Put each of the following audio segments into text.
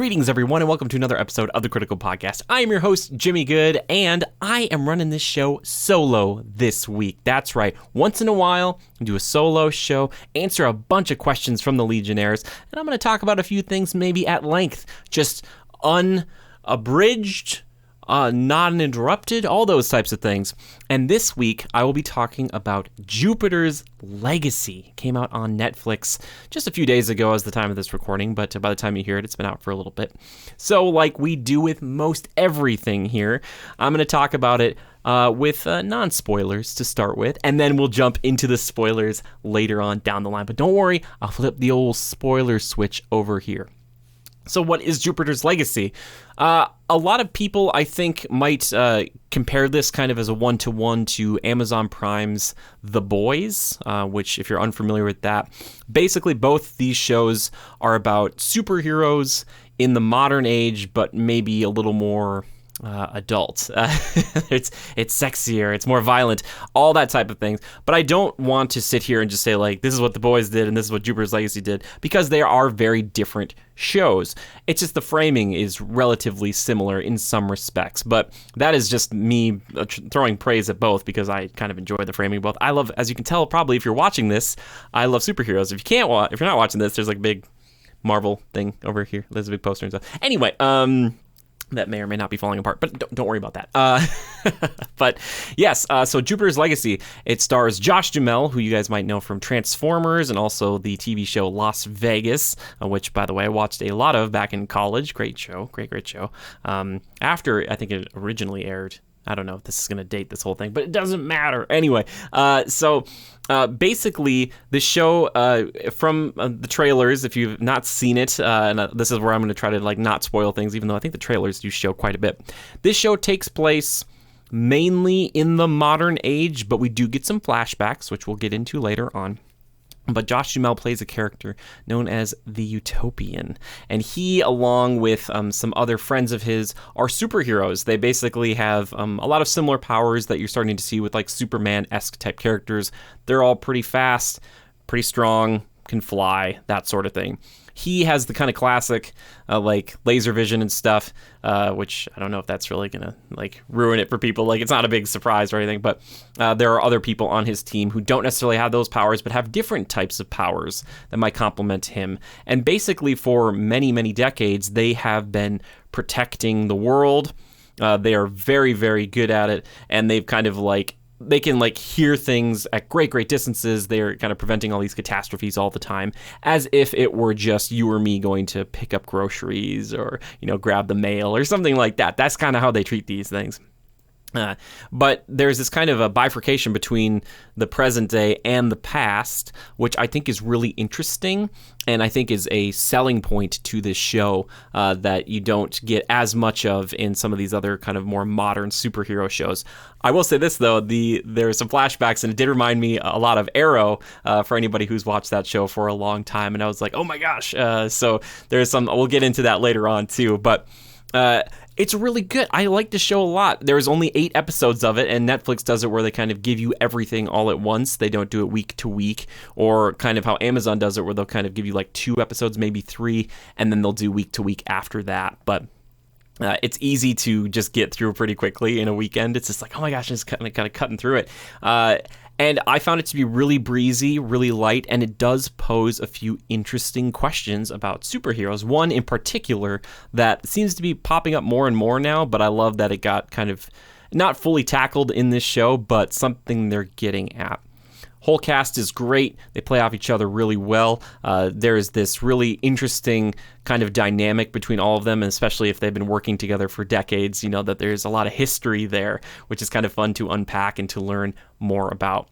Greetings, everyone, and welcome to another episode of the Critical Podcast. I am your host, Jimmy Good, and I am running this show solo this week. That's right. Once in a while, I do a solo show, answer a bunch of questions from the Legionnaires, and I'm going to talk about a few things maybe at length, just unabridged, not uninterrupted, all those types of things. And this week, I will be talking about Jupiter's Legacy. It came out on Netflix just a few days ago as the time of this recording, but by the time you hear it, it's been out for a little bit. So like we do with most everything here, I'm going to talk about it with non-spoilers to start with, and then we'll jump into the spoilers later on down the line. But don't worry, I'll flip the old spoiler switch over here. So what is Jupiter's Legacy? A lot of people, I think, might compare this kind of as a one-to-one to Amazon Prime's The Boys, which, if you're unfamiliar with that, basically both these shows are about superheroes in the modern age, but maybe a little more adult. It's sexier, it's more violent, all that type of things. But I don't want to sit here and just say, like, this is what The Boys did and this is what Jupiter's Legacy did, because they are very different shows. It's just the framing is relatively similar in some respects, but that is just me throwing praise at both because I kind of enjoy the framing of both. I love, as you can tell probably if you're watching this, I love superheroes. If you're not watching this, there's like a big Marvel thing over here. There's a big poster and stuff. Anyway, that may or may not be falling apart, but don't worry about that. But yes, so Jupiter's Legacy, it stars Josh Duhamel, who you guys might know from Transformers and also the TV show Las Vegas, which, by the way, I watched a lot of back in college. Great show, great show. After, I think it originally aired. I don't know if this is going to date this whole thing, but it doesn't matter. Anyway, basically, the show, from the trailers, if you've not seen it, and this is where I'm going to try to not spoil things, even though I think the trailers do show quite a bit. This show takes place mainly in the modern age, but we do get some flashbacks, which we'll get into later on. But Josh Duhamel plays a character known as the Utopian, and he, along with some other friends of his, are superheroes. They basically have a lot of similar powers that you're starting to see with Superman-esque type characters. They're all pretty fast, pretty strong, can fly, that sort of thing. He has the kind of classic laser vision and stuff, which I don't know if that's really gonna ruin it for people. It's not a big surprise or anything, but there are other people on his team who don't necessarily have those powers, but have different types of powers that might complement him. And basically, for many, many decades, they have been protecting the world. They are very, very good at it, and they've kind of they can hear things at great distances. They're kind of preventing all these catastrophes all the time, as if it were just you or me going to pick up groceries or, grab the mail or something like that. That's kind of how they treat these things. But there's this kind of a bifurcation between the present day and the past, which I think is really interesting, and I think is a selling point to this show that you don't get as much of in some of these other kind of more modern superhero shows. I will say this, though, there are some flashbacks, and it did remind me a lot of Arrow for anybody who's watched that show for a long time, and I was like, oh my gosh. So there's some, we'll get into that later on too, but it's really good. I like the show a lot. There's only 8 episodes of it, and Netflix does it where they kind of give you everything all at once. They don't do it week to week, or kind of how Amazon does it where they'll kind of give you 2 episodes, maybe 3, and then they'll do week to week after that. But it's easy to just get through pretty quickly in a weekend. It's just oh my gosh, it's kind of cutting through it. And I found it to be really breezy, really light, and it does pose a few interesting questions about superheroes. One in particular that seems to be popping up more and more now, but I love that it got kind of not fully tackled in this show, but something they're getting at. Whole cast is great. They play off each other really well. There's this really interesting kind of dynamic between all of them, and especially if they've been working together for decades, that there's a lot of history there, which is kind of fun to unpack and to learn more about.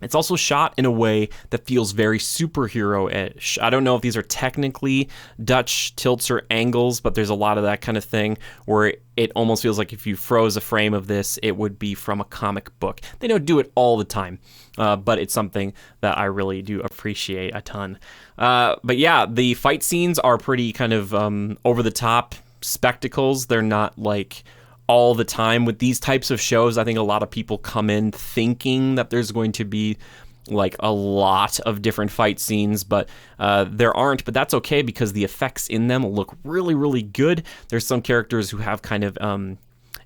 It's also shot in a way that feels very superhero-ish. I don't know if these are technically Dutch tilts or angles, but there's a lot of that kind of thing where it almost feels like if you froze a frame of this, it would be from a comic book. They don't do it all the time, but it's something that I really do appreciate a ton. But yeah, the fight scenes are pretty kind of over-the-top spectacles. They're not all the time with these types of shows. I think a lot of people come in thinking that there's going to be like a lot of different fight scenes, but there aren't. But that's okay because the effects in them look really, really good. There's some characters who have kind of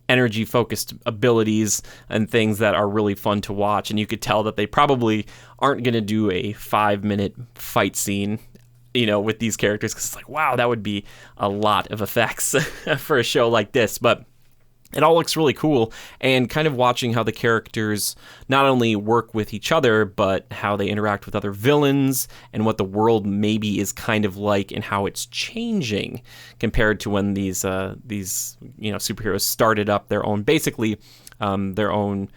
energy focused abilities and things that are really fun to watch, and you could tell that they probably aren't going to do a 5-minute fight scene, you know, with these characters, because it's like, wow, that would be a lot of effects for a show like this. But it all looks really cool, and kind of watching how the characters not only work with each other, but how they interact with other villains and what the world maybe is kind of like and how it's changing compared to when these superheroes started up their own, basically their own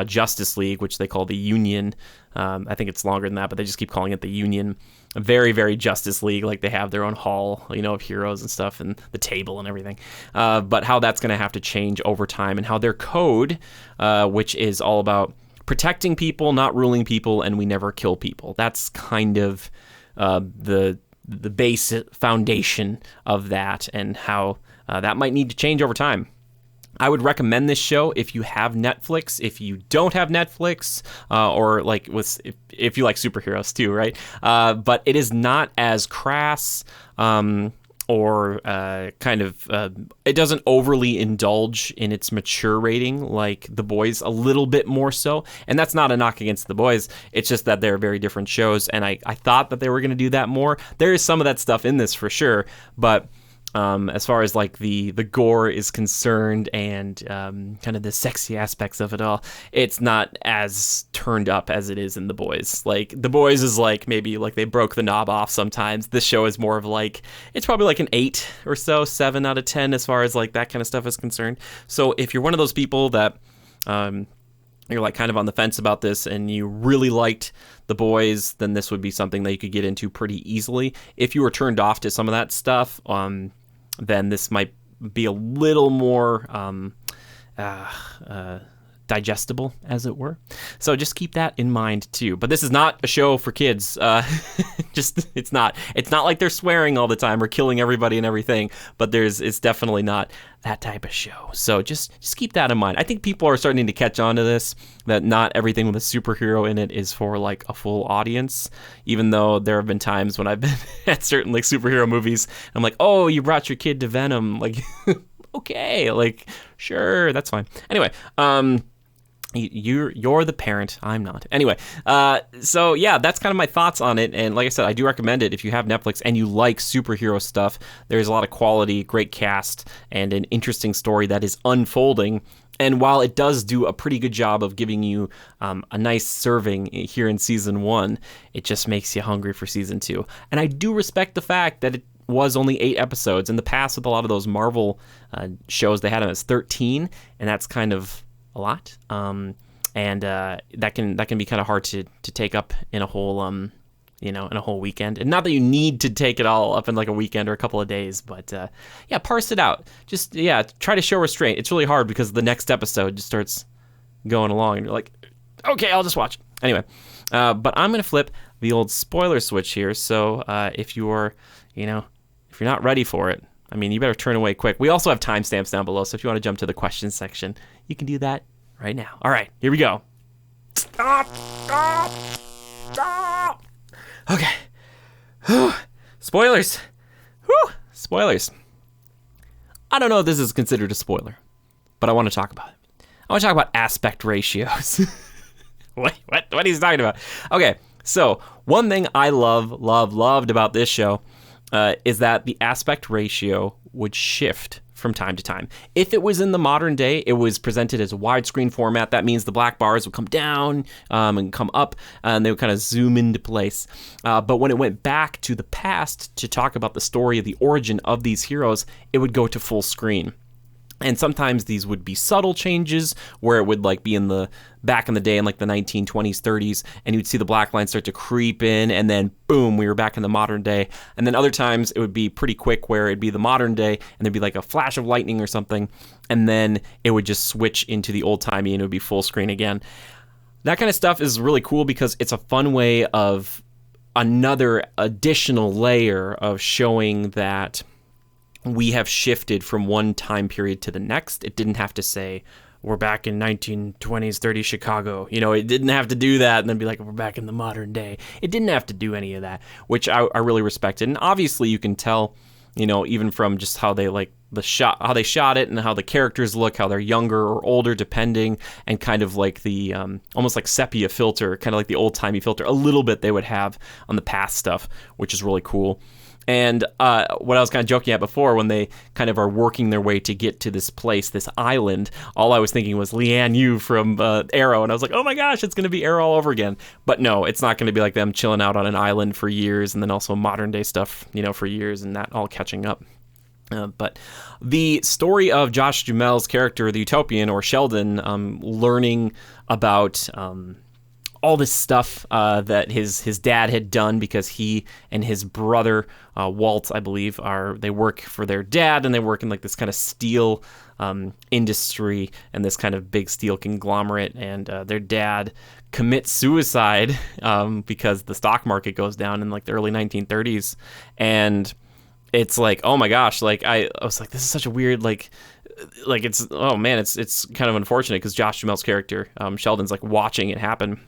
Justice League, which they call the Union. I think it's longer than that, but they just keep calling it the Union. A very, very Justice League, like they have their own hall, you know, of heroes and stuff, and the table and everything. But how that's going to have to change over time, and how their code, which is all about protecting people, not ruling people, and we never kill people. That's kind of the base foundation of that, and how that might need to change over time. I would recommend this show if you have Netflix. If you don't have Netflix, or like if you like superheroes too, right? But it is not as crass, or it doesn't overly indulge in its mature rating like The Boys, a little bit more so. And that's not a knock against The Boys. It's just that they're very different shows, and I thought that they were going to do that more. There is some of that stuff in this for sure, but as far as like the gore is concerned, and kind of the sexy aspects of it all, it's not as turned up as it is in The Boys. Like The Boys is like maybe like they broke the knob off sometimes. This show is more of like, it's probably like an 8 or so, 7 out of 10 as far as like that kind of stuff is concerned. So if you're one of those people that you're like kind of on the fence about this and you really liked The Boys, then this would be something that you could get into pretty easily. If you were turned off to some of that stuff, then this might be a little more digestible, as it were. So just keep that in mind too. But this is not a show for kids. It's not like they're swearing all the time or killing everybody and everything. But it's definitely not that type of show. So just keep that in mind. I think people are starting to catch on to this, that not everything with a superhero in it is for like a full audience. Even though there have been times when I've been at certain like superhero movies, and I'm like, oh, you brought your kid to Venom, like. Okay, like sure, that's fine. Anyway, you're the parent, I'm not. Anyway, so yeah, that's kind of my thoughts on it. And like I said, I do recommend it if you have Netflix and you like superhero stuff. There's a lot of quality, great cast, and an interesting story that is unfolding. And while it does do a pretty good job of giving you a nice serving here in season 1, it just makes you hungry for season 2. And I do respect the fact that it was only 8 episodes. In the past, with a lot of those Marvel shows, they had them as 13, and that's kind of a lot. And that can be kind of hard to take up in a whole in a whole weekend. And not that you need to take it all up in like a weekend or a couple of days, but yeah, parse it out. Just try to show restraint. It's really hard because the next episode just starts going along, and you're like, okay, I'll just watch. Anyway, but I'm gonna flip the old spoiler switch here. So if you're not ready for it, I mean, you better turn away quick. We also have timestamps down below, so if you want to jump to the questions section, you can do that right now. All right, here we go. Stop! Okay. Spoilers. Whew. Spoilers. I don't know if this is considered a spoiler, but I want to talk about it. I want to talk about aspect ratios. What are you talking about? Okay, so one thing I loved about this show is that the aspect ratio would shift from time to time. If it was in the modern day, it was presented as a widescreen format. That means the black bars would come down and come up, and they would kind of zoom into place. But when it went back to the past to talk about the story of the origin of these heroes, it would go to full screen. And sometimes these would be subtle changes where it would like be in the back in the day in like the 1920s, 30s, and you'd see the black line start to creep in, and then boom, we were back in the modern day. And then other times it would be pretty quick where it'd be the modern day and there'd be like a flash of lightning or something, and then it would just switch into the old timey and it would be full screen again. That kind of stuff is really cool because it's a fun way of another additional layer of showing that we have shifted from one time period to the next. It didn't have to say we're back in 1920s, 30s Chicago. You know, it didn't have to do that and then be like, we're back in the modern day. It didn't have to do any of that, which I really respected. And obviously you can tell, you know, even from just how they like how they shot it and how the characters look, how they're younger or older depending, and kind of like the almost like sepia filter, kind of like the old-timey filter a little bit they would have on the past stuff, which is really cool. And what I was kind of joking at before, when they kind of are working their way to get to this place, this island, all I was thinking was Lian Yu from Arrow, and I was like, oh my gosh, it's going to be Arrow all over again. But no, it's not going to be like them chilling out on an island for years, and then also modern day stuff, you know, for years, and that all catching up. But the story of Josh Duhamel's character, the Utopian, or Sheldon, learning about all this stuff that his dad had done, because he and his brother Walt, I believe, they work for their dad, and they work in like this kind of steel industry and this kind of big steel conglomerate, and their dad commits suicide because the stock market goes down in like the early 1930s. And it's like, oh my gosh, like I was like, this is such a weird, like it's, oh man, it's kind of unfortunate, because Josh Duhamel's character, Sheldon's like watching it happen.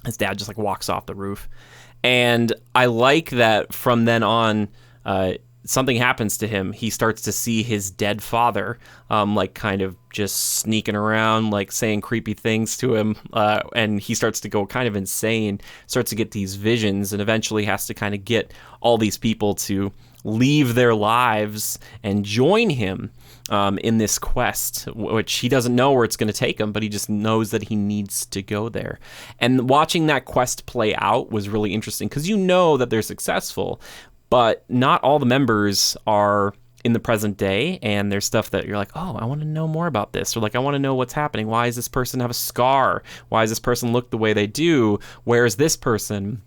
His dad just like walks off the roof. And I like that from then on, something happens to him. He starts to see his dead father, like kind of just sneaking around, like saying creepy things to him. And he starts to go kind of insane, starts to get these visions, and eventually has to kind of get all these people to leave their lives and join him in this quest, which he doesn't know where it's going to take him, but he just knows that he needs to go there. And watching that quest play out was really interesting, because you know that they're successful, but not all the members are in the present day, and there's stuff that you're like, oh, I want to know more about this, or like, I want to know what's happening. Why does this person have a scar? Why does this person look the way they do? Where is this person?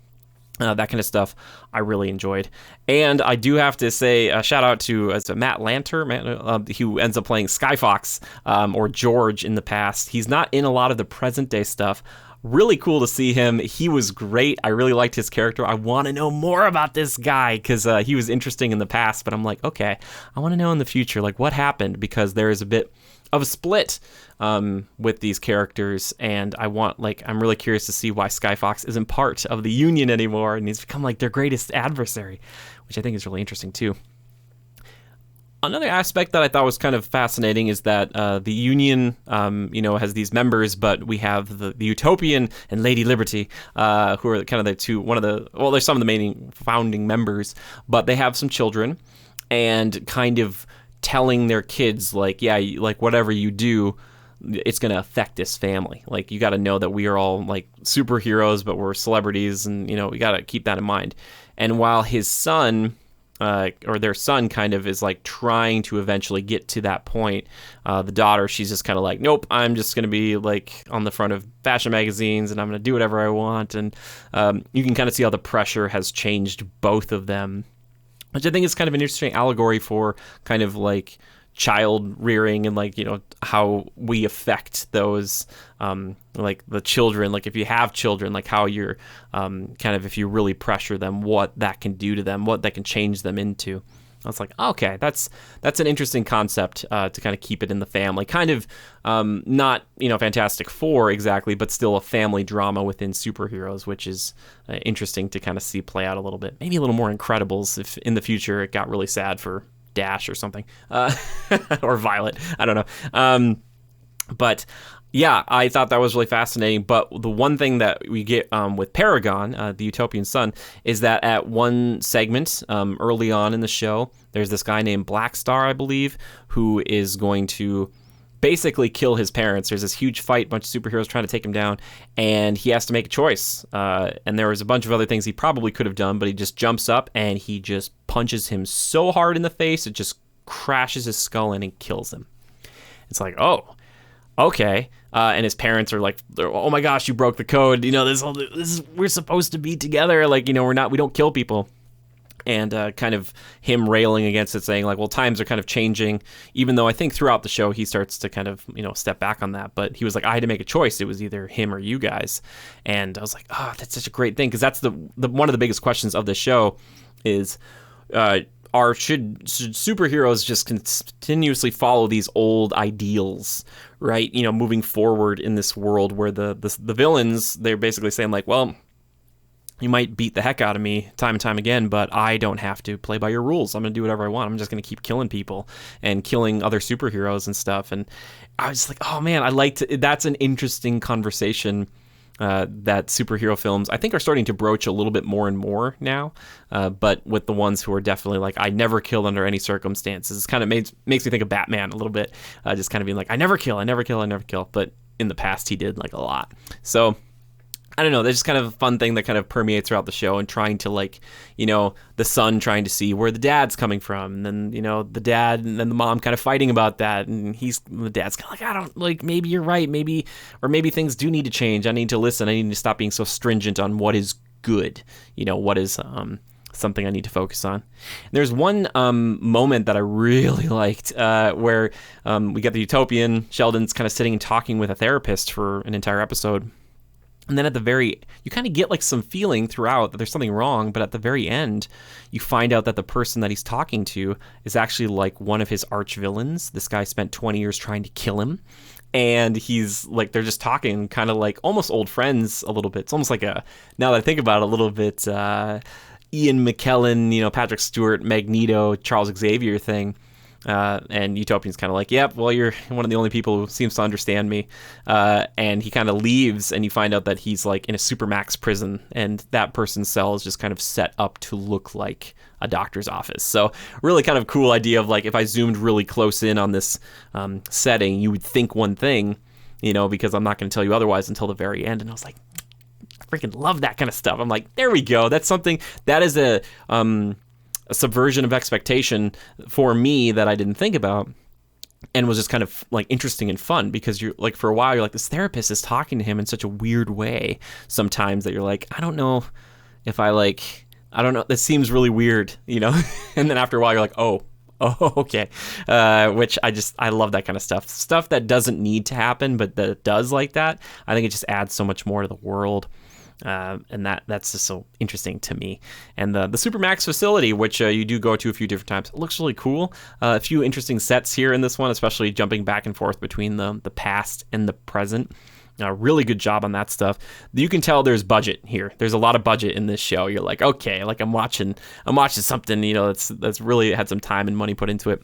That kind of stuff I really enjoyed. And I do have to say a shout out to Matt Lanter, who ends up playing Skyfox, or George in the past. He's not in a lot of the present day stuff. Really cool to see him. He was great. I really liked his character. I want to know more about this guy, because he was interesting in the past, but I'm like, okay, I want to know in the future, like, what happened, because there is a bit of a split with these characters, and I'm really curious to see why Skyfox isn't part of the Union anymore, and he's become like their greatest adversary, which I think is really interesting too. Another aspect that I thought was kind of fascinating is that the Union, has these members, but we have the Utopian and Lady Liberty, who are kind of the two, there's some of the main founding members, but they have some children, and kind of telling their kids, like, yeah, like, whatever you do, it's going to affect this family. Like, you got to know that we are all like superheroes, but we're celebrities, and, we got to keep that in mind. And while his son, or their son, kind of is like trying to eventually get to that point, the daughter, she's just kind of like, nope, I'm just going to be like on the front of fashion magazines, and I'm going to do whatever I want. And you can kind of see how the pressure has changed both of them, which I think is kind of an interesting allegory for kind of like child rearing, and like, how we affect those, like the children, like if you have children, like how you're kind of, if you really pressure them, what that can do to them, what that can change them into. I was like, okay, that's an interesting concept to kind of keep it in the family, kind of not Fantastic Four exactly, but still a family drama within superheroes, which is interesting to kind of see play out a little bit. Maybe a little more Incredibles if in the future it got really sad for Dash or something, or Violet, I don't know. But yeah, I thought that was really fascinating. But the one thing that we get with Paragon, the Utopian son, is that at one segment early on in the show, there's this guy named Blackstar, I believe, who is going to basically kill his parents. There's this huge fight, bunch of superheroes trying to take him down, and he has to make a choice. And there was a bunch of other things he probably could have done, but he just jumps up and he just punches him so hard in the face, it just crashes his skull in and kills him. It's like, oh, okay. And his parents are like, oh my gosh, you broke the code. This is, we're supposed to be together. Like, we don't kill people. And kind of him railing against it, saying like, well, times are kind of changing, even though I think throughout the show he starts to kind of, step back on that. But he was like, I had to make a choice. It was either him or you guys. And I was like, oh, that's such a great thing. Because that's the one of the biggest questions of the show is, should superheroes just continuously follow these old ideals, right? You know, moving forward in this world where the villains, they're basically saying like, well, you might beat the heck out of me time and time again, but I don't have to play by your rules. I'm going to do whatever I want. I'm just going to keep killing people and killing other superheroes and stuff. And I was like, oh man, that's an interesting conversation that superhero films, I think, are starting to broach a little bit more and more now. But with the ones who are definitely like, I never kill under any circumstances, it kind of makes me think of Batman a little bit. Just kind of being like, I never kill. But in the past, he did like a lot. So I don't know, that's just kind of a fun thing that kind of permeates throughout the show, and trying to, like, you know, the son trying to see where the dad's coming from, and then, you know, the dad and then the mom kind of fighting about that, and the dad's kind of like, I don't, like, maybe you're right, maybe things do need to change, I need to listen, I need to stop being so stringent on what is good, you know, what is something I need to focus on. And there's one moment that I really liked where we get the Utopian, Sheldon's kind of sitting and talking with a therapist for an entire episode. And then you kind of get like some feeling throughout that there's something wrong, but at the very end, you find out that the person that he's talking to is actually like one of his arch villains. This guy spent 20 years trying to kill him. And he's like, they're just talking kind of like almost old friends a little bit. It's almost like now that I think about it, a little bit Ian McKellen, you know, Patrick Stewart, Magneto, Charles Xavier thing. And Utopian's kind of like, yep, well, you're one of the only people who seems to understand me. And he kind of leaves, and you find out that he's like in a supermax prison, and that person's cell is just kind of set up to look like a doctor's office. So really kind of cool idea of like, if I zoomed really close in on this setting, you would think one thing, you know, because I'm not going to tell you otherwise until the very end. And I was like, I freaking love that kind of stuff. I'm like, there we go. That's something that is a subversion of expectation for me that I didn't think about, and was just kind of like interesting and fun, because you're like, for a while you're like, this therapist is talking to him in such a weird way sometimes that you're like, I don't know, this seems really weird, you know. And then after a while you're like, oh okay. Which I love that kind of stuff that doesn't need to happen, but that does, like that. I think it just adds so much more to the world. And that's just so interesting to me. And the Supermax facility, which you do go to a few different times, it looks really cool. A few interesting sets here in this one, especially jumping back and forth between the past and the present. Really good job on that stuff. You can tell there's budget here. There's a lot of budget in this show. You're like, okay, like I'm watching something, you know, that's really had some time and money put into it.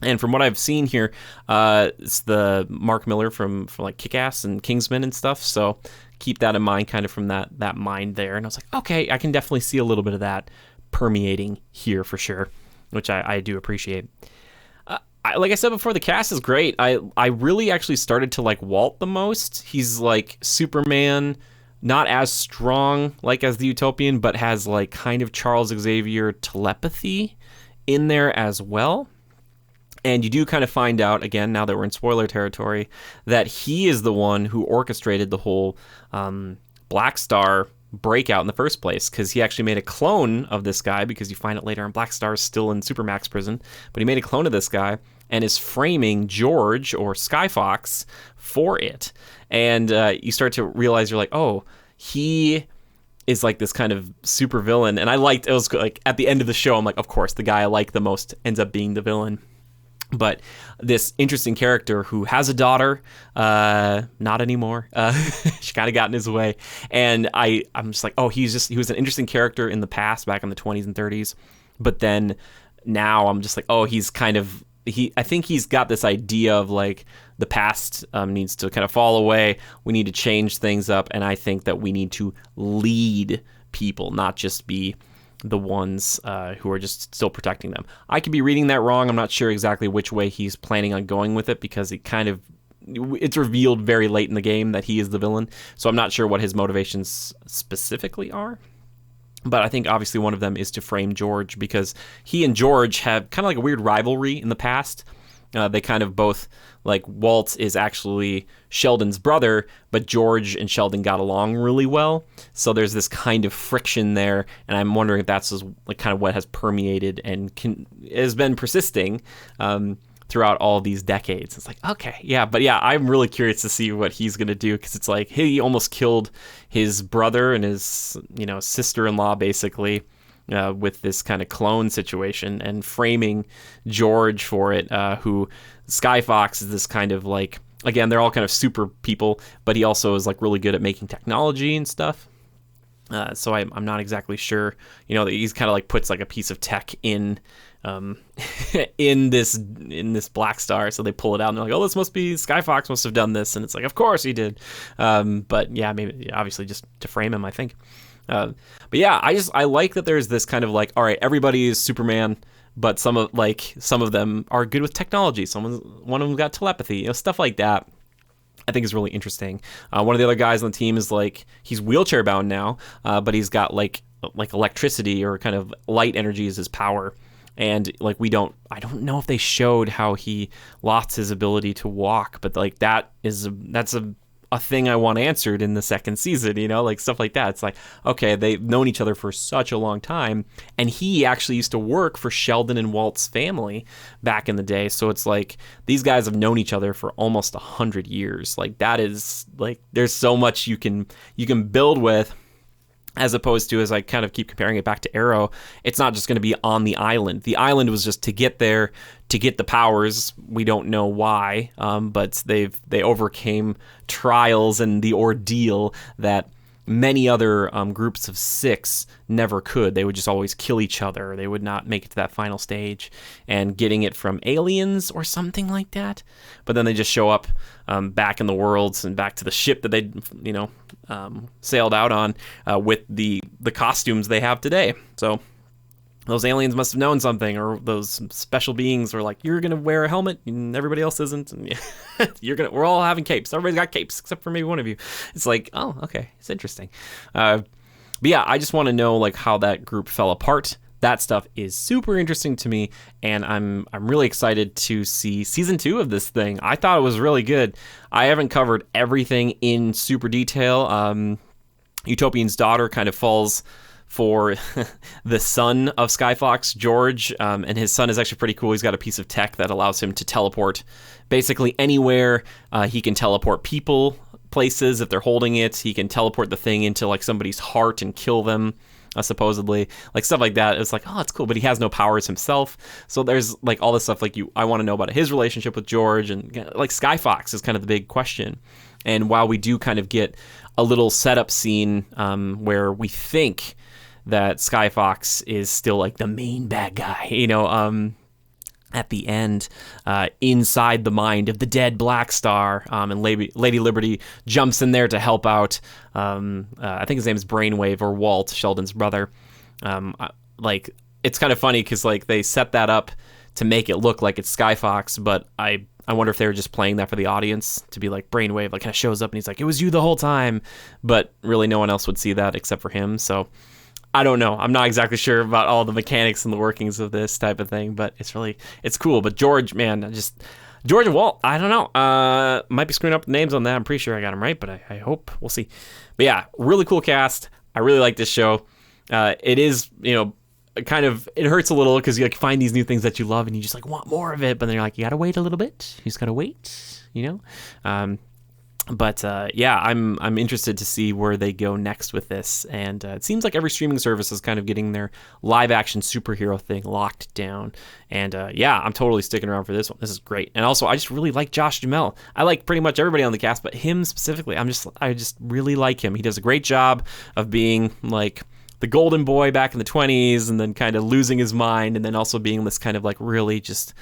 And from what I've seen here, it's the Mark Miller from like Kick-Ass and Kingsman and stuff. So keep that in mind, kind of from that mind there. And I was like, okay, I can definitely see a little bit of that permeating here for sure, which I do appreciate. Like I said before, the cast is great. I really actually started to like Walt the most. He's like Superman, not as strong like as the Utopian, but has like kind of Charles Xavier telepathy in there as well. And you do kind of find out, again, now that we're in spoiler territory, that he is the one who orchestrated the whole Black Star breakout in the first place, because he actually made a clone of this guy, because you find out later on Black Star is still in Supermax prison, but he made a clone of this guy and is framing George, or Skyfox, for it. And you start to realize, you're like, oh, he is like this kind of super villain. And it was like at the end of the show, I'm like, of course, the guy I like the most ends up being the villain. But this interesting character who has a daughter, not anymore. She kind of got in his way. And I'm just like, oh, he was an interesting character in the past, back in the 20s and 30s. But then now I'm just like, oh, he's kind of, I think he's got this idea of like the past needs to kind of fall away. We need to change things up. And I think that we need to lead people, not just be the ones who are just still protecting them. I could be reading that wrong. I'm not sure exactly which way he's planning on going with it, because it's revealed very late in the game that he is the villain. So I'm not sure what his motivations specifically are. But I think obviously one of them is to frame George, because he and George have kind of like a weird rivalry in the past. They kind of both, like, Walt is actually Sheldon's brother, but George and Sheldon got along really well. So there's this kind of friction there, and I'm wondering if that's just, like, kind of what has permeated and has been persisting throughout all these decades. It's like, okay, yeah, but yeah, I'm really curious to see what he's gonna do, because it's like he almost killed his brother and his, you know, sister-in-law basically with this kind of clone situation and framing George for it, who Skyfox is this kind of like, again, they're all kind of super people, but he also is like really good at making technology and stuff. So I'm not exactly sure, he's kind of like puts like a piece of tech in in this Black Star, so they pull it out and they're like, oh, this must be Skyfox must have done this, and it's like, of course he did. But yeah, maybe obviously just to frame him, I think. But yeah, I like that there's this kind of like, all right, everybody is Superman, but some of them are good with technology. One of them got telepathy, stuff like that. I think is really interesting. One of the other guys on the team is like, he's wheelchair bound now, but he's got like electricity or kind of light energy as his power. And like I don't know if they showed how he lost his ability to walk, but like that's a thing I want answered in the second season, like stuff like that. It's like, okay, they've known each other for such a long time, and he actually used to work for Sheldon and Walt's family back in the day. So it's like these guys have known each other for almost 100 years. Like that is like, there's so much you can build with. As opposed to, as I kind of keep comparing it back to Arrow, it's not just going to be on the island. The island was just to get there, to get the powers. We don't know why, but they overcame trials and the ordeal that many other groups of 6 never could. They would just always kill each other. They would not make it to that final stage. And getting it from aliens or something like that. But then they just show up back in the worlds and back to the ship that they, sailed out on with the costumes they have today. So those aliens must have known something, or those special beings were like, you're going to wear a helmet and everybody else isn't. And we're all having capes. Everybody's got capes except for maybe one of you. It's like, oh, okay. It's interesting. But yeah, I just want to know like how that group fell apart. That stuff is super interesting to me, and I'm really excited to see season 2 of this thing. I thought it was really good. I haven't covered everything in super detail. Utopian's daughter kind of falls for the son of Skyfox, George, and his son is actually pretty cool. He's got a piece of tech that allows him to teleport basically anywhere. He can teleport people places if they're holding it. He can teleport the thing into like somebody's heart and kill them, supposedly, like stuff like that. It's like, oh, it's cool, but he has no powers himself. So there's like all this stuff like I want to know about his relationship with George, and like Skyfox is kind of the big question. And while we do kind of get a little setup scene where we think that Skyfox is still like the main bad guy, at the end, inside the mind of the dead Black Star, and Lady Liberty jumps in there to help out. I think his name is Brainwave, or Walt, Sheldon's brother. Like, it's kind of funny because like they set that up to make it look like it's Skyfox, but I wonder if they were just playing that for the audience to be like, Brainwave like kind of shows up and he's like, it was you the whole time, but really no one else would see that except for him. So I don't know. I'm not exactly sure about all the mechanics and the workings of this type of thing, but it's cool. But George, man, George and Walt, I don't know. Might be screwing up the names on that. I'm pretty sure I got them right, but I hope. We'll see. But yeah, really cool cast. I really like this show. It is, kind of, it hurts a little because you like find these new things that you love and you just like want more of it, but then you're like, you gotta wait a little bit. You just gotta wait, But yeah, I'm interested to see where they go next with this, and it seems like every streaming service is kind of getting their live action superhero thing locked down. And yeah, I'm totally sticking around for this one. This is great. And also, I just really like Josh Duhamel. I like pretty much everybody on the cast, but him specifically, I just really like him. He does a great job of being like the golden boy back in the 20s, and then kind of losing his mind, and then also being this kind of like really just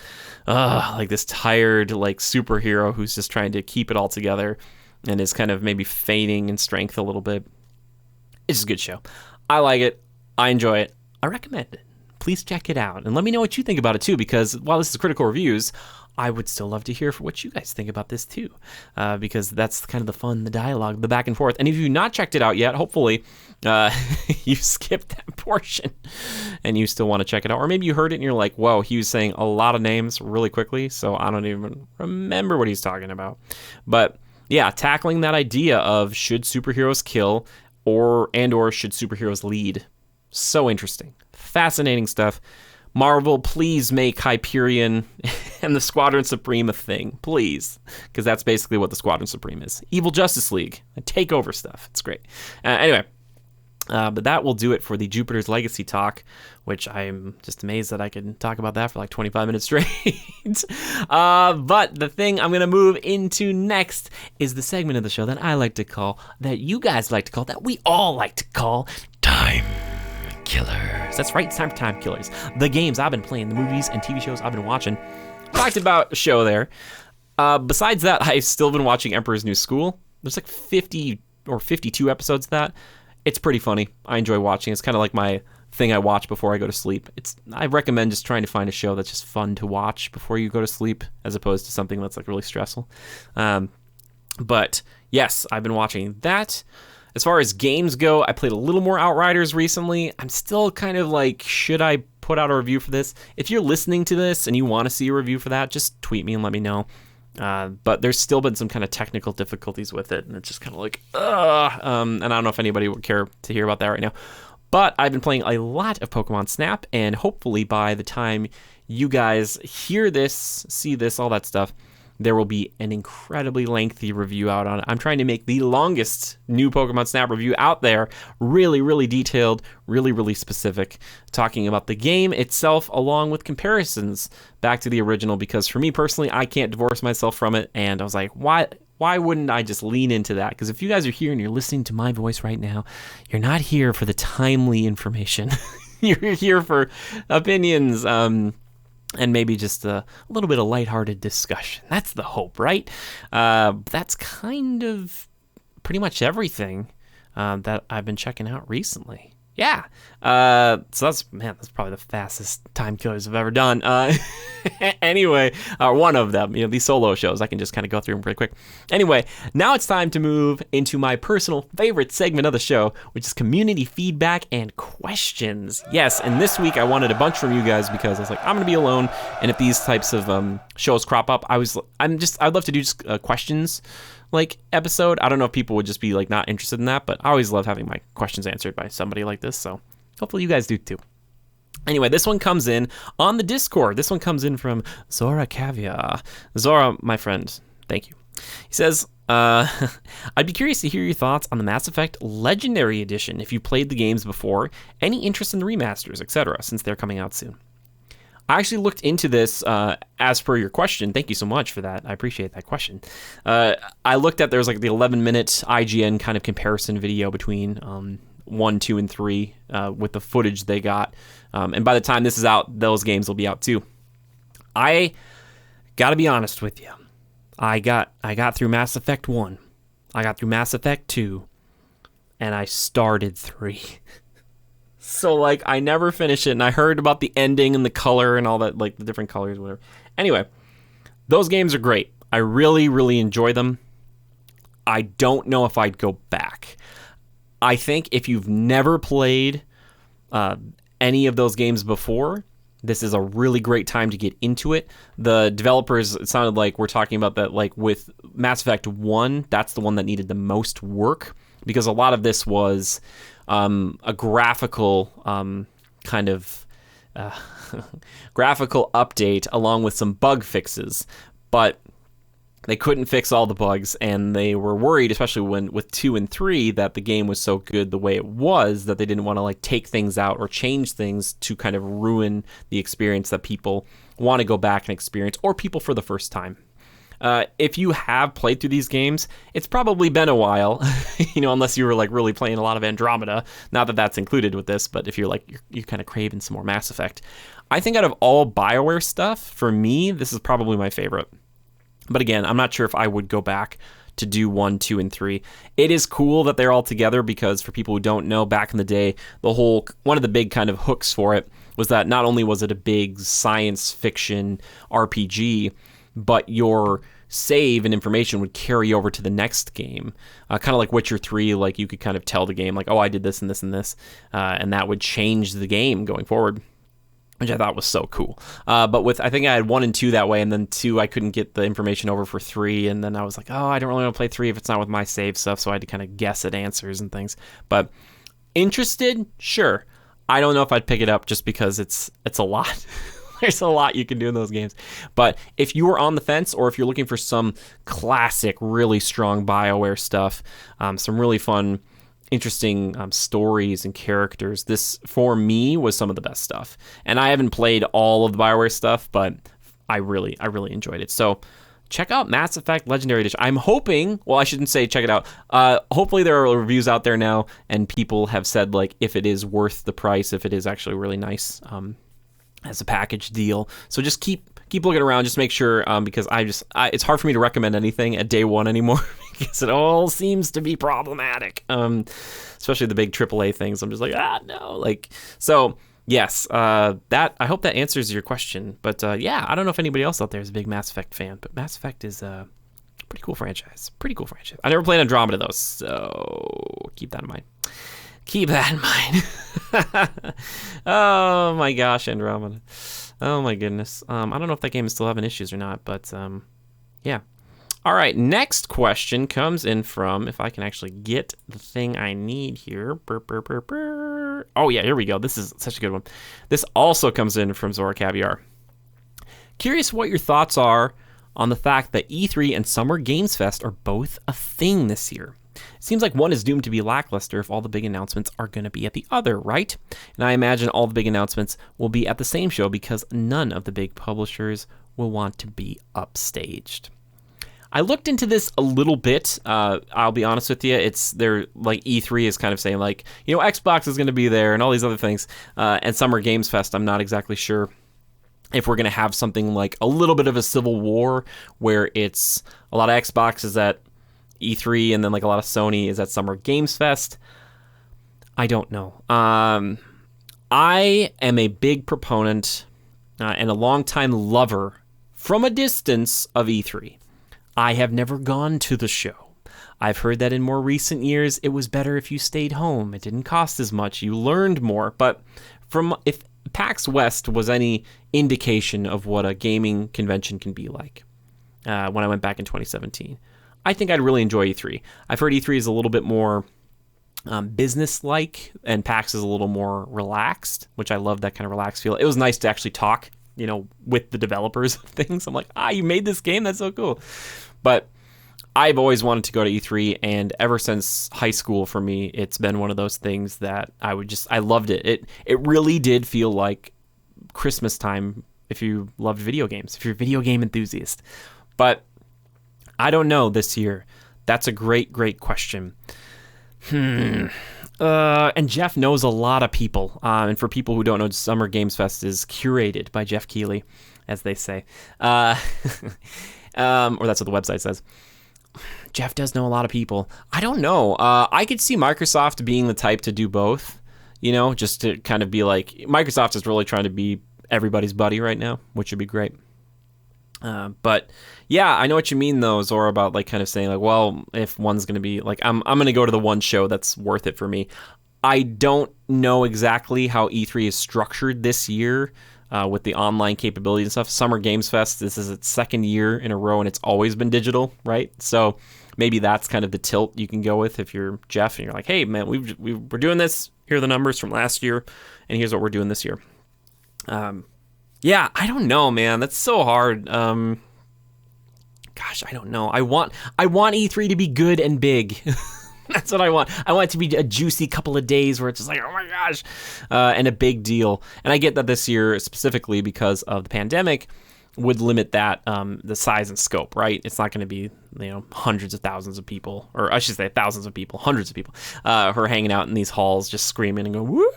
like this tired like superhero who's just trying to keep it all together and is kind of maybe feigning in strength a little bit. It's just a good show. I like it. I enjoy it. I recommend it. Please check it out and let me know what you think about it too, because while this is critical reviews, I would still love to hear what you guys think about this too, because that's kind of the fun, the dialogue, the back and forth. And if you've not checked it out yet, hopefully you skipped that portion and you still want to check it out. Or maybe you heard it and you're like, whoa, he was saying a lot of names really quickly, so I don't even remember what he's talking about. But yeah, tackling that idea of should superheroes kill or should superheroes lead. So interesting. Fascinating stuff. Marvel, please make Hyperion and the Squadron Supreme a thing, please, because that's basically what the Squadron Supreme is. Evil Justice League, takeover stuff. It's great. Anyway, But that will do it for the Jupiter's Legacy talk, which I'm just amazed that I can talk about that for like 25 minutes straight. But the thing I'm going to move into next is the segment of the show that I like to call, that you guys like to call, that we all like to call Time Killers. That's right, it's time for Time Killers. The games I've been playing, the movies and TV shows I've been watching. Talked about a show there. Besides that, I've still been watching Emperor's New School. There's like 50 or 52 episodes of that. It's pretty funny. I enjoy watching. It's kind of like my thing I watch before I go to sleep. I recommend just trying to find a show that's just fun to watch before you go to sleep, as opposed to something that's like really stressful. But yes, I've been watching that. As far as games go, I played a little more Outriders recently. I'm still kind of like, should I put out a review for this? If you're listening to this and you want to see a review for that, just tweet me and let me know. But there's still been some kind of technical difficulties with it, and it's just kind of like, and I don't know if anybody would care to hear about that right now. But I've been playing a lot of Pokemon Snap, and hopefully by the time you guys hear this, see this, all that stuff, there will be an incredibly lengthy review out on it. I'm trying to make the longest new Pokemon Snap review out there, really, really detailed, really, really specific, talking about the game itself along with comparisons back to the original, because for me personally, I can't divorce myself from it, and I was like, why wouldn't I just lean into that? Because if you guys are here and you're listening to my voice right now, you're not here for the timely information. You're here for opinions, and maybe just a little bit of lighthearted discussion. That's the hope, right? That's kind of pretty much everything that I've been checking out recently. Yeah. So that's probably the fastest Time Killers I've ever done. Anyway, one of them, these solo shows, I can just kind of go through them pretty quick. Anyway, now it's time to move into my personal favorite segment of the show, which is community feedback and questions. Yes, and this week I wanted a bunch from you guys because I was like, I'm going to be alone, and if these types of shows crop up, I'd love to do just questions like episode. I don't know if people would just be like not interested in that, but I always love having my questions answered by somebody like this, so hopefully you guys do too. Anyway, this one comes in on the Discord. This one comes in from Zora Caviar. Zora, my friend, thank you. He says, I'd be curious to hear your thoughts on the Mass Effect Legendary Edition if you played the games before, any interest in the remasters, etc., since they're coming out soon. I actually looked into this as per your question. Thank you so much for that. I appreciate that question. I looked at, there's like the 11-minute IGN kind of comparison video between 1, 2, and 3 with the footage they got. And by the time this is out, those games will be out too. I got to be honest with you. I got through Mass Effect 1. I got through Mass Effect 2. And I started 3. So, like, I never finished it, and I heard about the ending and the color and all that, like, the different colors, whatever. Anyway, those games are great. I really, really enjoy them. I don't know if I'd go back. I think if you've never played any of those games before, this is a really great time to get into it. The developers, it sounded like we're talking about that, like, with Mass Effect 1, that's the one that needed the most work, because a lot of this was a graphical kind of graphical update along with some bug fixes, but they couldn't fix all the bugs, and they were worried, especially with 2 and 3, that the game was so good the way it was that they didn't want to like take things out or change things to kind of ruin the experience that people want to go back and experience, or people for the first time. If you have played through these games, it's probably been a while, unless you were like really playing a lot of Andromeda. Not that that's included with this, but if you're like, you're kind of craving some more Mass Effect. I think out of all BioWare stuff, for me, this is probably my favorite. But again, I'm not sure if I would go back to do 1, 2, and 3. It is cool that they're all together because for people who don't know, back in the day, one of the big kind of hooks for it was that not only was it a big science fiction RPG, but your save and information would carry over to the next game. Kind of like Witcher 3, like you could kind of tell the game, like, oh, I did this and this and this, and that would change the game going forward, which I thought was so cool. But I think I had 1 and 2 that way, and then 2, I couldn't get the information over for 3, and then I was like, oh, I don't really want to play 3 if it's not with my save stuff, so I had to kind of guess at answers and things. But interested? Sure. I don't know if I'd pick it up just because it's a lot. There's a lot you can do in those games. But if you were on the fence, or if you're looking for some classic, really strong BioWare stuff, some really fun interesting stories and characters. This, for me, was some of the best stuff. And I haven't played all of the BioWare stuff, but I really enjoyed it. So check out Mass Effect Legendary Edition. I'm hoping, well, I shouldn't say check it out. Hopefully there are reviews out there now, and people have said like if it is worth the price, if it is actually really nice as a package deal. So just keep looking around, just make sure, because it's hard for me to recommend anything at day one anymore because it all seems to be problematic, especially the big AAA things. I'm just like, no, like, so yes, that, I hope that answers your question. But yeah, I don't know if anybody else out there is a big Mass Effect fan, but Mass Effect is a pretty cool franchise. I never played Andromeda though, so keep that in mind. Oh my gosh, Andromeda. Oh my goodness. I don't know if that game is still having issues or not, but yeah. All right, next question comes in from, if I can actually get the thing I need here. Oh yeah, here we go. This is such a good one. This also comes in from Zora Caviar. Curious what your thoughts are on the fact that E3 and Summer Games Fest are both a thing this year. It seems like one is doomed to be lackluster if all the big announcements are going to be at the other, right? And I imagine all the big announcements will be at the same show because none of the big publishers will want to be upstaged. I looked into this a little bit. I'll be honest with you. They're like E3 is kind of saying like, Xbox is going to be there and all these other things. And Summer Games Fest, I'm not exactly sure if we're going to have something like a little bit of a civil war where it's a lot of Xboxes at E3 and then like a lot of Sony is at Summer Games Fest. I don't know. I am a big proponent and a longtime lover from a distance of E3. I have never gone to the show. I've heard that in more recent years it was better if you stayed home. It didn't cost as much. You learned more. But if PAX West was any indication of what a gaming convention can be like when I went back in 2017, I think I'd really enjoy E3. I've heard E3 is a little bit more business-like, and PAX is a little more relaxed, which I love that kind of relaxed feel. It was nice to actually talk, with the developers of things. I'm like, you made this game? That's so cool. But I've always wanted to go to E3, and ever since high school for me, it's been one of those things that I loved it. It really did feel like Christmas time if you loved video games, if you're a video game enthusiast. But I don't know this year. That's a great question. And Jeff knows a lot of people. And for people who don't know, Summer Games Fest is curated by Jeff Keighley, as they say. Or that's what the website says. Jeff does know a lot of people. I don't know. I could see Microsoft being the type to do both, just to kind of be like, Microsoft is really trying to be everybody's buddy right now, which would be great. But yeah, I know what you mean though, Zora, about like kind of saying like, well, if one's going to be like, I'm going to go to the one show that's worth it for me. I don't know exactly how E3 is structured this year with the online capability and stuff. Summer Games Fest, this is its second year in a row and it's always been digital, right? So maybe that's kind of the tilt you can go with if you're Jeff and you're like, hey man, we're doing this. Here are the numbers from last year and here's what we're doing this year. Yeah, I don't know, man. That's so hard. Gosh, I don't know. I want E3 to be good and big. That's what I want. I want it to be a juicy couple of days where it's just like, oh my gosh, and a big deal. And I get that this year, specifically because of the pandemic, would limit that, the size and scope, right? It's not going to be, hundreds of thousands of people, or I should say thousands of people, hundreds of people, who are hanging out in these halls just screaming and going, woo,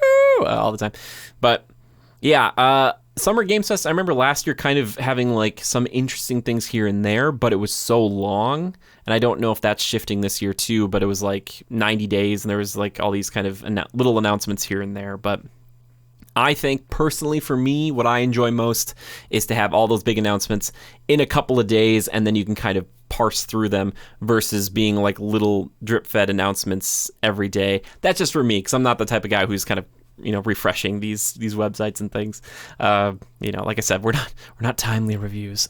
all the time. But yeah, Summer Games Fest, I remember last year kind of having like some interesting things here and there, but it was so long, and I don't know if that's shifting this year too, but it was like 90 days, and there was like all these kind of little announcements here and there. But I think personally for me, what I enjoy most is to have all those big announcements in a couple of days, and then you can kind of parse through them versus being like little drip-fed announcements every day. That's just for me, because I'm not the type of guy who's kind of refreshing these websites and things. Like I said, we're not timely reviews.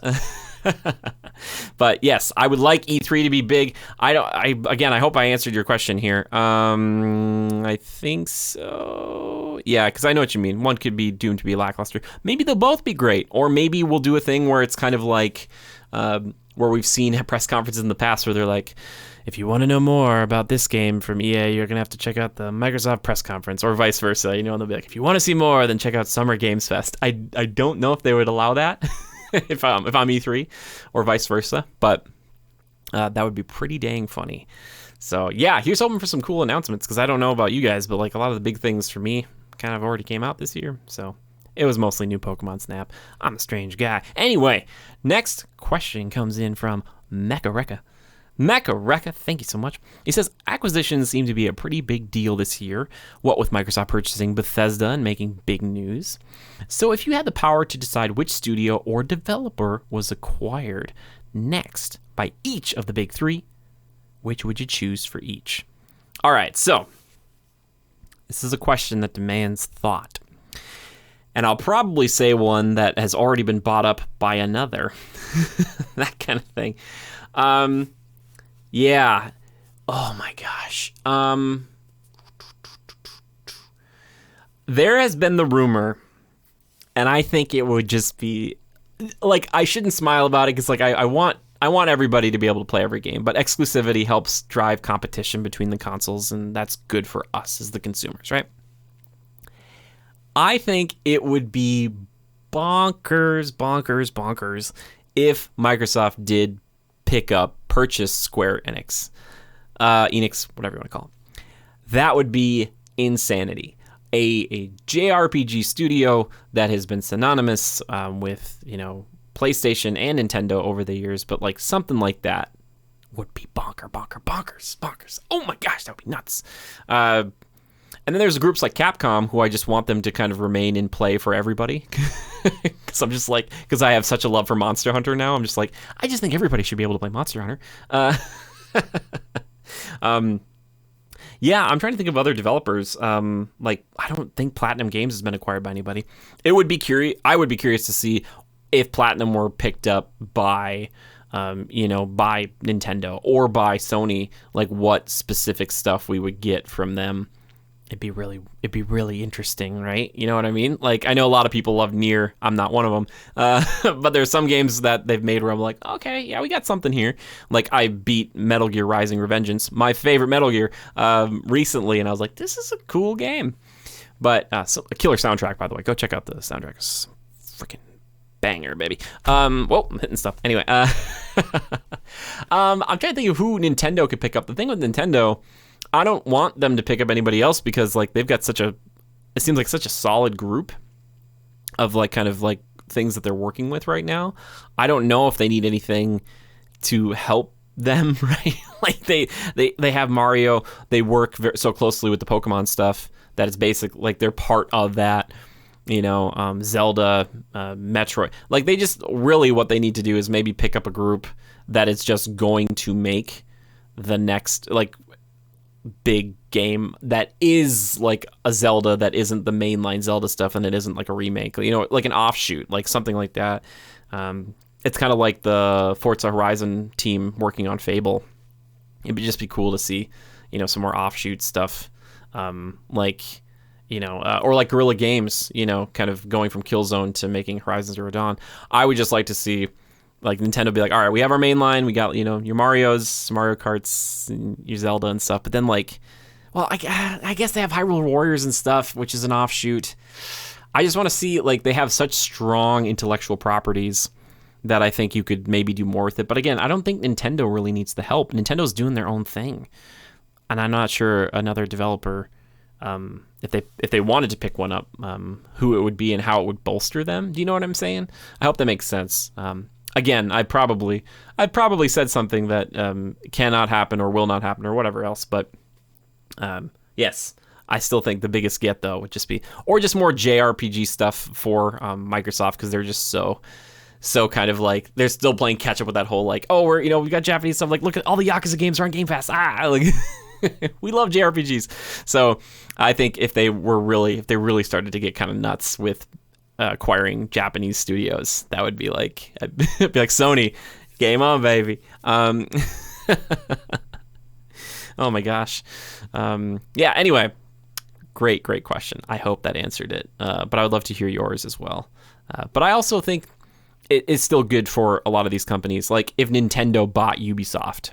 But yes, I would like E3 to be big. I hope I answered your question here. I think so. Yeah, because I know what you mean. One could be doomed to be lackluster. Maybe they'll both be great, or maybe we'll do a thing where it's kind of like where we've seen press conferences in the past where they're like, if you want to know more about this game from EA, you're going to have to check out the Microsoft press conference, or vice versa. And they'll be like, if you want to see more, then check out Summer Games Fest. I don't know if they would allow that if I'm E3 or vice versa, but that would be pretty dang funny. So yeah, here's hoping for some cool announcements, because I don't know about you guys, but like a lot of the big things for me kind of already came out this year. So it was mostly new Pokemon Snap. I'm a strange guy. Anyway, next question comes in from Mecha Rekka, thank you so much. He says, acquisitions seem to be a pretty big deal this year, what with Microsoft purchasing Bethesda and making big news. So if you had the power to decide which studio or developer was acquired next by each of the big three, which would you choose for each? All right, so this is a question that demands thought. And I'll probably say one that has already been bought up by another. That kind of thing. Yeah. Oh my gosh. There has been the rumor, and I think it would just be like, I shouldn't smile about it, because like I want everybody to be able to play every game, but exclusivity helps drive competition between the consoles, and that's good for us as the consumers, right? I think it would be bonkers if Microsoft did purchase Square Enix, whatever you want to call it. That would be insanity. A JRPG studio that has been synonymous with PlayStation and Nintendo over the years, but like something like that would be bonkers. Oh my gosh, that would be nuts. And then there's groups like Capcom, who I just want them to kind of remain in play for everybody. Because I'm just like, because I have such a love for Monster Hunter now, I'm just like, I just think everybody should be able to play Monster Hunter. Yeah, I'm trying to think of other developers. Like, I don't think Platinum Games has been acquired by anybody. I would be curious to see if Platinum were picked up by by Nintendo or by Sony, like what specific stuff we would get from them. It'd be really interesting, right? You know what I mean? Like, I know a lot of people love Nier. I'm not one of them. But there's some games that they've made where I'm like, okay, yeah, we got something here. Like, I beat Metal Gear Rising: Revengeance, my favorite Metal Gear, recently, and I was like, this is a cool game. But so a killer soundtrack, by the way. Go check out the soundtrack. It's freaking banger, baby. Whoa, I'm hitting stuff. Anyway, I'm trying to think of who Nintendo could pick up. The thing with Nintendo, I don't want them to pick up anybody else, because like they've got it seems like such a solid group of like kind of like things that they're working with right now. I don't know if they need anything to help them, right? Like they have Mario, they work so closely with the Pokemon stuff that it's like they're part of that, Zelda, Metroid. Like, they just really, what they need to do is maybe pick up a group that is just going to make the next like big game that is like a Zelda that isn't the mainline Zelda stuff, and it isn't like a remake, like an offshoot, like something like that. It's kind of like the Forza Horizon team working on Fable. It would just be cool to see, some more offshoot stuff, or like Guerrilla Games, kind of going from Killzone to making Horizon Zero Dawn. I would just like to see like Nintendo be like, all right, we have our main line, we got, your Marios, Mario Karts, and your Zelda and stuff. But then like, well, I guess they have Hyrule Warriors and stuff, which is an offshoot. I just want to see, like, they have such strong intellectual properties that I think you could maybe do more with it. But again, I don't think Nintendo really needs the help. Nintendo's doing their own thing. And I'm not sure another developer, if they wanted to pick one up, who it would be and how it would bolster them. Do you know what I'm saying? I hope that makes sense. Again, I'd probably said something that cannot happen or will not happen or whatever else, but yes, I still think the biggest get though would just be, or just more JRPG stuff for Microsoft, because they're just so kind of like, they're still playing catch up with that whole like, oh, we've got Japanese stuff, like look at all the Yakuza games are on Game Pass, like we love JRPGs. So I think if they really started to get kind of nuts with acquiring Japanese studios, that would be like, it'd be like Sony, game on, baby. Oh my gosh. Yeah, anyway, great question. I hope that answered it. But I would love to hear yours as well. But I also think it is still good for a lot of these companies. Like if Nintendo bought Ubisoft,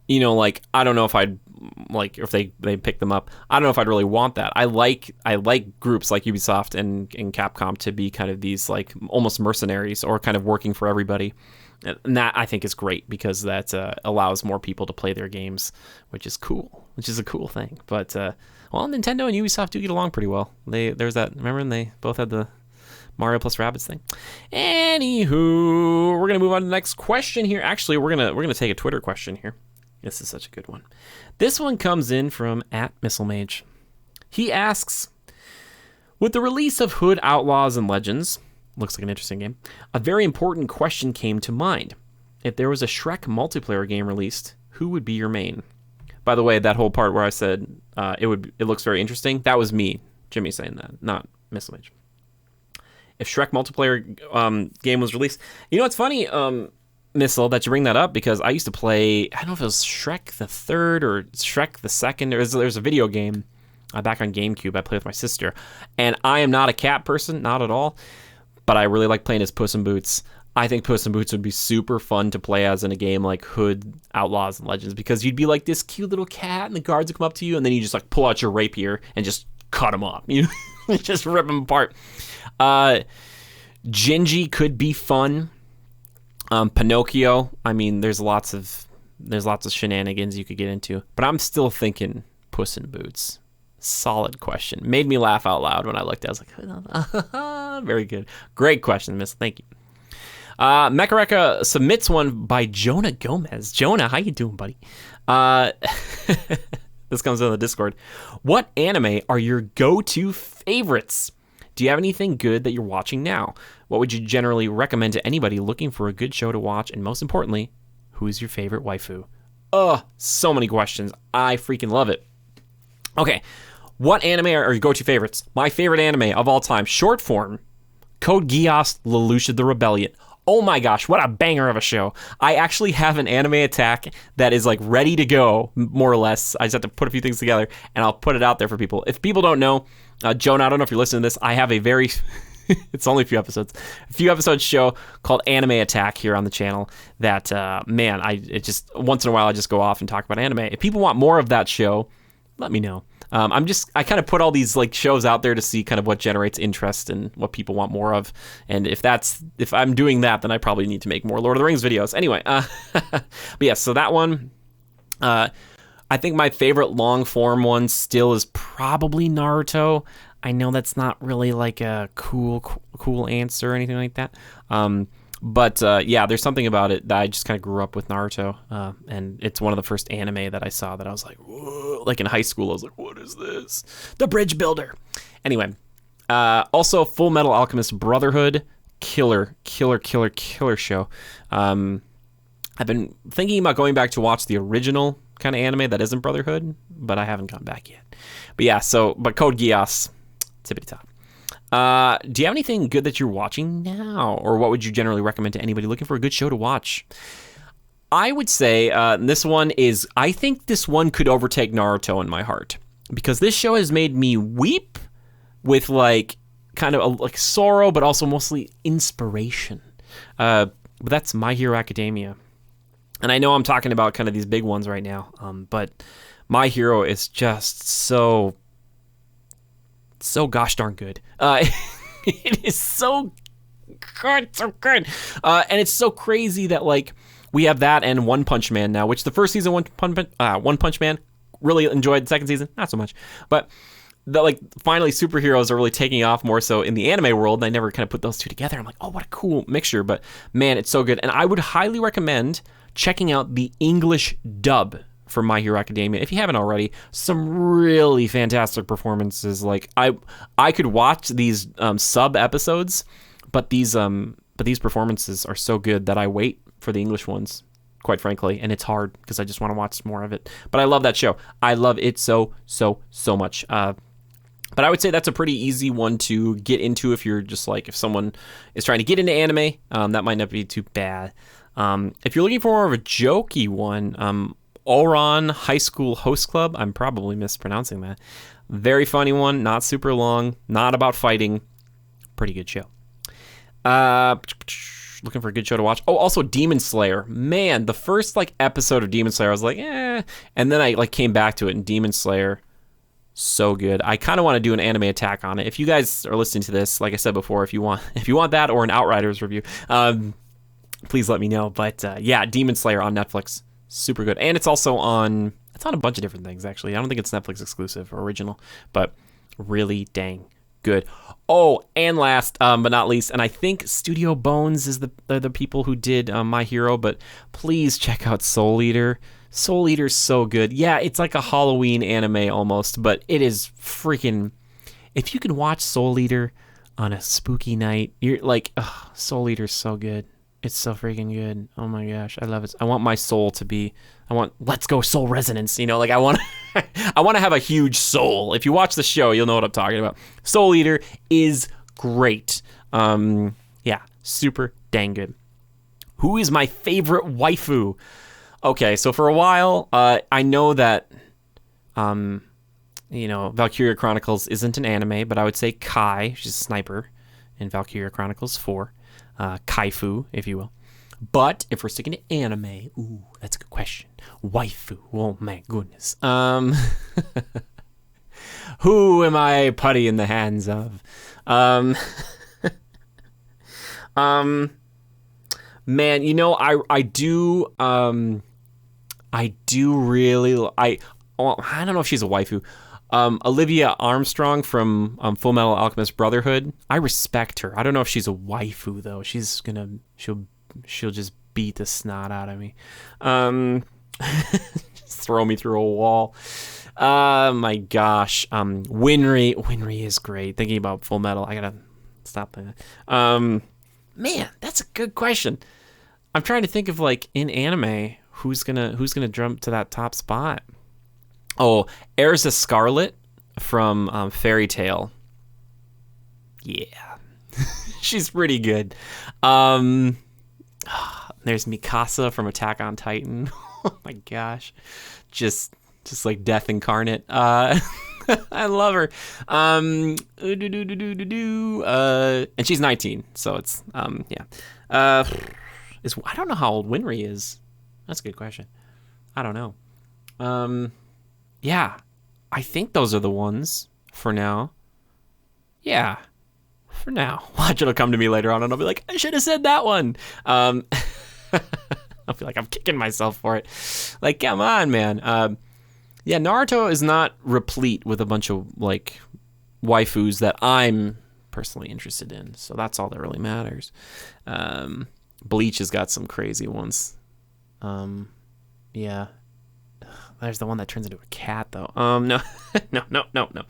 you know, like I don't know if I'd like if they pick them up. I don't know if I'd really want that. I like groups like Ubisoft and Capcom to be kind of these like almost mercenaries or kind of working for everybody. And that I think is great because that allows more people to play their games, which is cool, which is a cool thing. But well, Nintendo and Ubisoft do get along pretty well. There's that. Remember when they both had the Mario plus Rabbids thing? Anywho, we're gonna move on to the next question here. Actually, we're gonna take a Twitter question here. This is such a good one. This one comes in from @MissileMage. He asks, with the release of Hood Outlaws and Legends, looks like an interesting game, a very important question came to mind. If there was a Shrek multiplayer game released, who would be your main? By the way, that whole part where I said it looks very interesting, that was me, Jimmy, saying that, not MissileMage. If Shrek multiplayer game was released, you know what's funny, Missile, that you bring that up, because I used to play, I don't know if it was Shrek the Third or Shrek the Second, there's a video game back on GameCube I played with my sister, and I am not a cat person, not at all, but I really like playing as Puss in Boots. I think Puss in Boots would be super fun to play as in a game like Hood, Outlaws, and Legends, because you'd be like this cute little cat, and the guards would come up to you, and then you just like pull out your rapier and just cut them up, you know, just rip them apart. Gingy could be fun. Pinocchio, I mean, there's lots of shenanigans you could get into, but I'm still thinking Puss in Boots. Solid question. Made me laugh out loud when I looked at it. I was like, very good. Great question, Miss. Thank you. Mekareka submits one by Jonah Gomez. Jonah, how you doing, buddy? This comes in the Discord. What anime are your go-to favorites? Do you have anything good that you're watching now? What would you generally recommend to anybody looking for a good show to watch? And most importantly, who's your favorite waifu? So many questions. I freaking love it. Okay, what anime are your go-to favorites? My favorite anime of all time, short form, Code Geass Lelouch the Rebellion. Oh my gosh, what a banger of a show. I actually have an anime attack that is like ready to go, more or less. I just have to put a few things together, and I'll put it out there for people. If people don't know, Jonah, I don't know if you're listening to this, I have a very... it's only a few episodes show called Anime Attack here on the channel that, man, it just once in a while I just go off and talk about anime. If people want more of that show, let me know. I kind of put all these like shows out there to see kind of what generates interest and what people want more of. And if I'm doing that, then I probably need to make more Lord of the Rings videos. Anyway, but yeah, so that one, I think my favorite long form one still is probably Naruto. I know that's not really like a cool answer or anything like that. But yeah, there's something about it that I just kind of grew up with Naruto, and it's one of the first anime that I saw that I was like, whoa, like in high school, I was like, what is this? The Bridge Builder. Anyway, also Full Metal Alchemist Brotherhood, killer show. I've been thinking about going back to watch the original kind of anime that isn't Brotherhood, but I haven't gone back yet. But yeah, but Code Geass, tippity top. Do you have anything good that you're watching now, or what would you generally recommend to anybody looking for a good show to watch? I would say this one is, I think this one could overtake Naruto in my heart, because this show has made me weep with like kind of like sorrow, but also mostly inspiration. But that's My Hero Academia. And I know I'm talking about kind of these big ones right now, but My Hero is just so gosh darn good. It is so good. And it's so crazy that like we have that and One Punch Man now, which the first season One Punch Man really enjoyed. The second season not so much, but like finally superheroes are really taking off more so in the anime world. I never kind of put those two together. I'm like, oh, what a cool mixture. But man, it's so good, and I would highly recommend checking out the English dub for My Hero Academia if you haven't already. Some really fantastic performances. Like I could watch these sub episodes, but these performances are so good that I wait for the English ones, quite frankly, and it's hard because I just want to watch more of it. But I love that show. I love it so much. But I would say that's a pretty easy one to get into if you're just like, if someone is trying to get into anime, that might not be too bad. If you're looking for more of a jokey one, Ouran High School Host Club, I'm probably mispronouncing that. Very funny one, not super long, not about fighting. Pretty good show. Looking for a good show to watch. Oh, also Demon Slayer. Man, the first like episode of Demon Slayer, I was like, eh. And then I like came back to it, and Demon Slayer, so good. I kind of want to do an anime attack on it. If you guys are listening to this, like I said before, if you want that or an Outriders review, please let me know. But yeah, Demon Slayer on Netflix, super good. And it's also on a bunch of different things, actually. I don't think it's Netflix exclusive or original, but really dang good. Oh, and last but not least, and I think Studio Bones is the people who did My Hero, but please check out Soul Eater. Soul Eater's so good. Yeah, it's like a Halloween anime almost, but it is freaking... If you can watch Soul Eater on a spooky night, you're like, oh, Soul Eater's so good. It's so freaking good. Oh my gosh, I love it. I want my soul to be... Let's go Soul Resonance. You know, like I want to have a huge soul. If you watch the show, you'll know what I'm talking about. Soul Eater is great. Yeah, super dang good. Who is my favorite waifu? Okay, so for a while, I know that, Valkyria Chronicles isn't an anime, but I would say Kai, she's a sniper in Valkyria Chronicles 4, Kaifu, if you will. But if we're sticking to anime, ooh, that's a good question. Waifu, oh my goodness. Who am I putty in the hands of? Man, I do really, I don't know if she's a waifu. Olivia Armstrong from Full Metal Alchemist Brotherhood. I respect her. I don't know if she's a waifu though. She'll just beat the snot out of me. Just throw me through a wall. My gosh. Winry is great. Thinking about Full Metal, I gotta stop that. Man, that's a good question. I'm trying to think of like in anime who's gonna jump to that top spot. Oh, Erza Scarlet from Fairy Tail. Yeah, she's pretty good. There's Mikasa from Attack on Titan. Oh my gosh, just like death incarnate. I love her. And she's 19, so it's yeah. I don't know how old Winry is. That's a good question. I don't know. Yeah, I think those are the ones for now. Yeah, for now. Watch, it'll come to me later on, and I'll be like, I should have said that one. I'll feel like I'm kicking myself for it. Like, come on, man. Yeah, Naruto is not replete with a bunch of like waifus that I'm personally interested in, so that's all that really matters. Bleach has got some crazy ones. Yeah. There's the one that turns into a cat, though. No. No.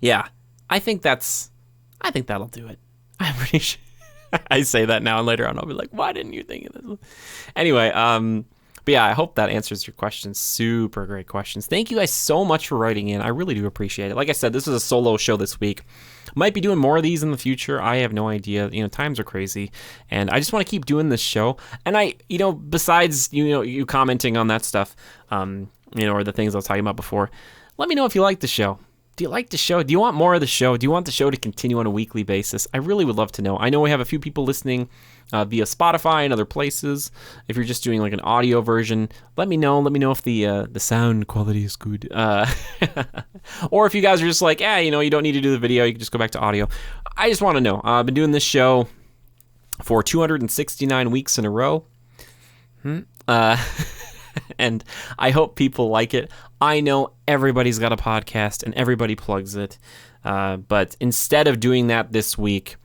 Yeah. I think that'll do it. I'm pretty sure. I say that now, and later on I'll be like, why didn't you think of this one? Anyway, but yeah, I hope that answers your questions. Super great questions. Thank you guys so much for writing in. I really do appreciate it. Like I said, this is a solo show this week. Might be doing more of these in the future. I have no idea. Times are crazy, and I just want to keep doing this show. And besides, you commenting on that stuff, or the things I was talking about before, let me know if you like the show. Do you like the show? Do you want more of the show? Do you want the show to continue on a weekly basis? I really would love to know. I know we have a few people listening via Spotify and other places. If you're just doing like an audio version, let me know. Let me know if the sound quality is good. Or if you guys are just like, you don't need to do the video. You can just go back to audio. I just want to know. I've been doing this show for 269 weeks in a row. And I hope people like it. I know everybody's got a podcast and everybody plugs it. But instead of doing that this week,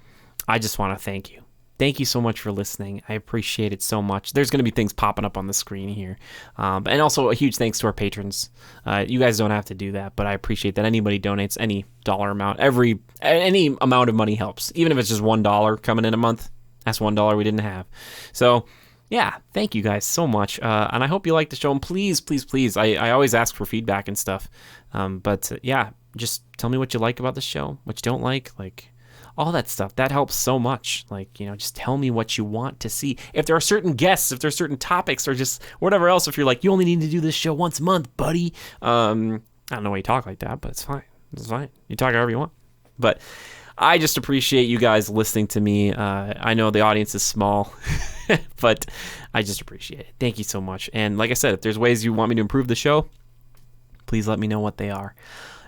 I just want to thank you. Thank you so much for listening. I appreciate it so much. There's going to be things popping up on the screen here. And also a huge thanks to our patrons. You guys don't have to do that, but I appreciate that anybody donates any dollar amount. Any amount of money helps. Even if it's just $1 coming in a month, that's $1 we didn't have. So yeah, thank you guys so much. And I hope you like the show. And please, please, please, I always ask for feedback and stuff. But yeah, just tell me what you like about the show, what you don't like all that stuff. That helps so much. Just tell me what you want to see. If there are certain guests, if there are certain topics, or just whatever else, if you're like, you only need to do this show once a month, buddy. I don't know why you talk like that, but it's fine. It's fine. You talk however you want. But I just appreciate you guys listening to me. I know the audience is small, but I just appreciate it. Thank you so much. And like I said, if there's ways you want me to improve the show, please let me know what they are.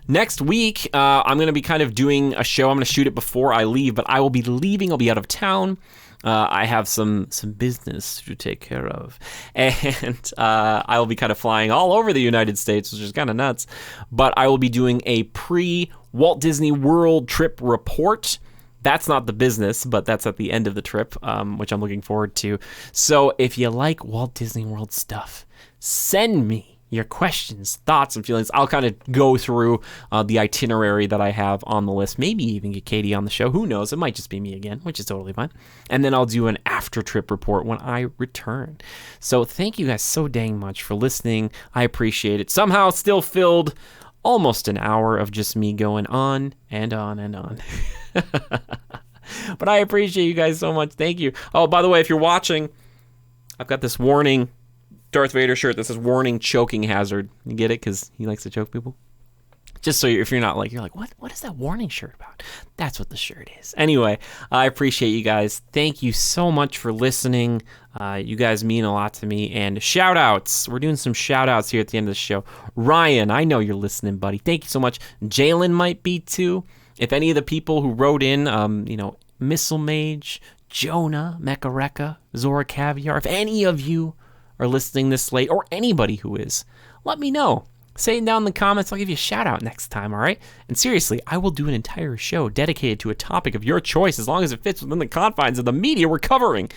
Next week, I'm going to be kind of doing a show. I'm going to shoot it before I leave, but I will be leaving. I'll be out of town. I have some business to take care of. And I will be kind of flying all over the United States, which is kind of nuts. But I will be doing a pre-Walt Disney World trip report. That's not the business, but that's at the end of the trip, which I'm looking forward to. So if you like Walt Disney World stuff, send me your questions, thoughts, and feelings. I'll kind of go through the itinerary that I have on the list. Maybe even get Katie on the show. Who knows? It might just be me again, which is totally fine. And then I'll do an after-trip report when I return. So thank you guys so dang much for listening. I appreciate it. Somehow still filled almost an hour of just me going on and on and on. But I appreciate you guys so much. Thank you. Oh, by the way, if you're watching, I've got this warning Darth Vader shirt that says warning choking hazard. You get it? Because he likes to choke people. Just so if you're not like, you're like, what is that warning shirt about? That's what the shirt is. Anyway, I appreciate you guys. Thank you so much for listening. You guys mean a lot to me. And shout outs. We're doing some shout outs here at the end of the show. Ryan, I know you're listening, buddy. Thank you so much. Jalen might be too. If any of the people who wrote in, Missile Mage, Jonah, Mecha Zora Caviar, if any of you are listening this late, or anybody who is, let me know. Say it down in the comments. I'll give you a shout out next time, all right? And seriously, I will do an entire show dedicated to a topic of your choice as long as it fits within the confines of the media we're covering.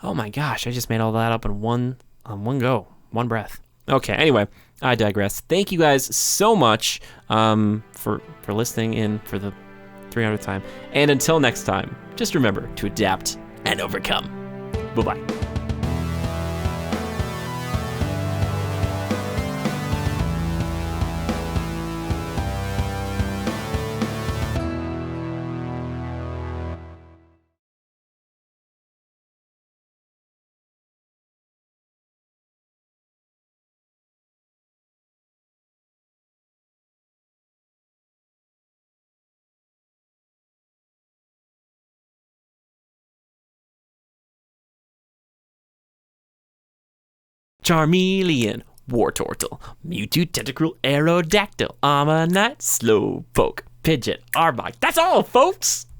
Oh my gosh, I just made all that up in one go, one breath. Okay, anyway, I digress. Thank you guys so much for listening in for the 300th time. And until next time, just remember to adapt and overcome. Bye-bye. Charmeleon, Wartortle, Mewtwo, Tentacruel, Aerodactyl, Armanite, Slowpoke, Pidgeot, Arbok. That's all, folks!